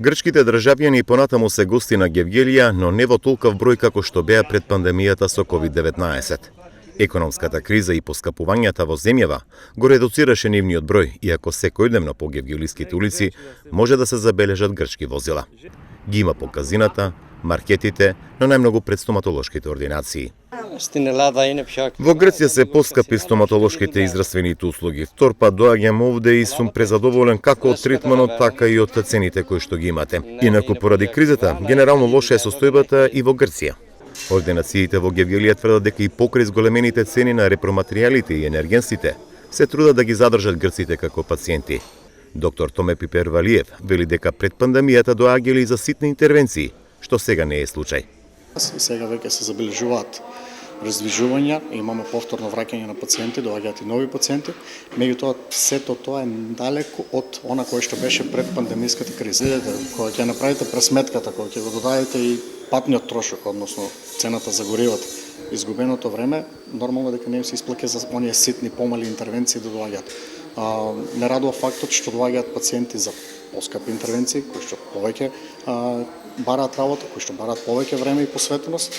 Грчките државјани понатаму се гости на Гевгелија, но не во толков број како што беа пред пандемијата со COVID-19. Економската криза и поскапувањата во земјава го редуцираше нивниот број, иако секојдневно по гевгелиските улици може да се забележат грчки возила. Ги има по казината, маркетите, но најмногу пред стоматолошките ординации. Во Грција се поскапи стоматолошките и здравствените услуги. Втор пат доаѓам овде и сум презадоволен како од третманот, така и од цените кои што ги имате. Инаку поради кризата, генерално лоша е состојбата и во Грција. Ординациите во Гевгелија тврдат дека и покрај зголемените цени на репроматеријалите и енергенсите, се трудат да ги задржат грците како пациенти. Доктор Томе Пипервалиев вели дека пред пандемијата доаѓале и за ситни интервенции, што сега не е случај. Сега веќе се забележуваат раздвижувања, имаме повторно враќање на пациенти, доаѓаат и нови пациенти, меѓутоа сето тоа е далеку од она кое што беше пред пандемиската криза. Кога ќе направите пресметката, кога ќе го додадете и патниот трошок, односно цената за горивата, изгубеното време, нормално дека не се исплаќа за оние ситни помали интервенции да доаѓаат. Не радува фактот што доаѓаат пациенти за поскапи интервенции, кои што повеќе бараат работа, кои што бараат повеќе време и посветеност,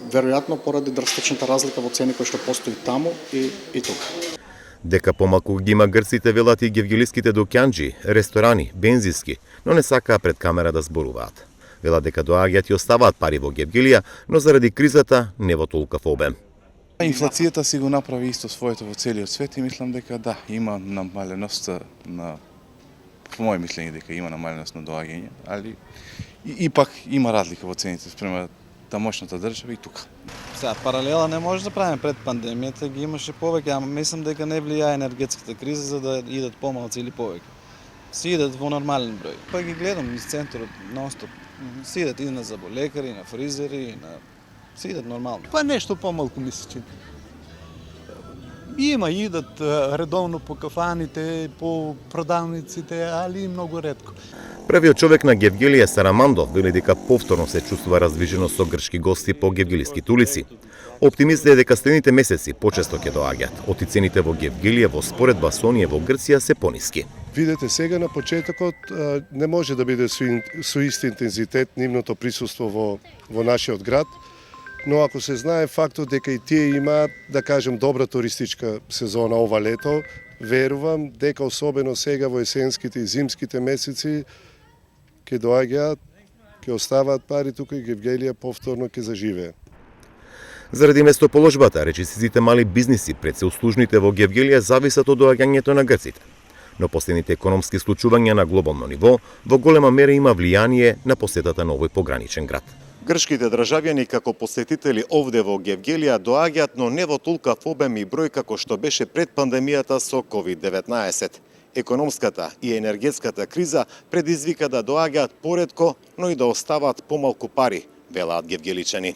веројатно поради драстичната разлика во цени кои што постои таму и тука. Дека помалку ги има грците велат и гевгелиските докјанџи, ресторани, бензиски, но не сакаа пред камера да зборуваат. Велат дека доаѓаат и оставаат пари во Гевгелија, но заради кризата не во толков обем. Инфлацијата си го направи исто своето во целиот свет и мислам дека да, има намаленост на, по моје мислење дека има намаленост на доаѓање, али и пак има разлика во цените спрема тамошната држава и тука. Сега паралела не може да правиме пред пандемијата, ги имаше повеќе, ама мислам дека не влијае енергетската криза за да идат помалци или повеќе. Си идат во нормален број. Па ги гледам низ центарот нон-стоп. Си идат и на заболекари, на фризери, си идат нормално. Па нешто помалку ми се чини. Има, идат редовно по кафаните, по продавниците, али многу ретко. Првиот човек на Гевгелија Сарамандов вели дека повторно се чувствува раздвижено со грчки гости по гевгелиските улици. Оптимист е дека следните месеци почесто ќе доаѓаат, оти цените во Гевгелија во споредба со оние во Грција се пониски. Видете сега на почетокот не може да биде со ист интензитет нивното присуство во нашиот град, но ако се знае фактот дека и тие имаат, да кажем, добра туристичка сезона ова лето, верувам дека особено сега во есенските и зимските месеци ќе доаѓаат, ќе оставаат пари тука и Гевгелија повторно ќе заживее. Заради местоположбата, речисите мали бизниси пред се услужните во Гевгелија зависат од доаѓањето на грците. Но последните економски случувања на глобално ниво во голема мера има влијание на посетата на овој пограничен град. Грчките државјани како посетители овде во Гевгелија доаѓаат, но не во толков обем и број како што беше пред пандемијата со COVID-19. Економската и енергетската криза предизвика да доаѓаат поретко, но и да оставаат помалку пари, велаат гевгеличани.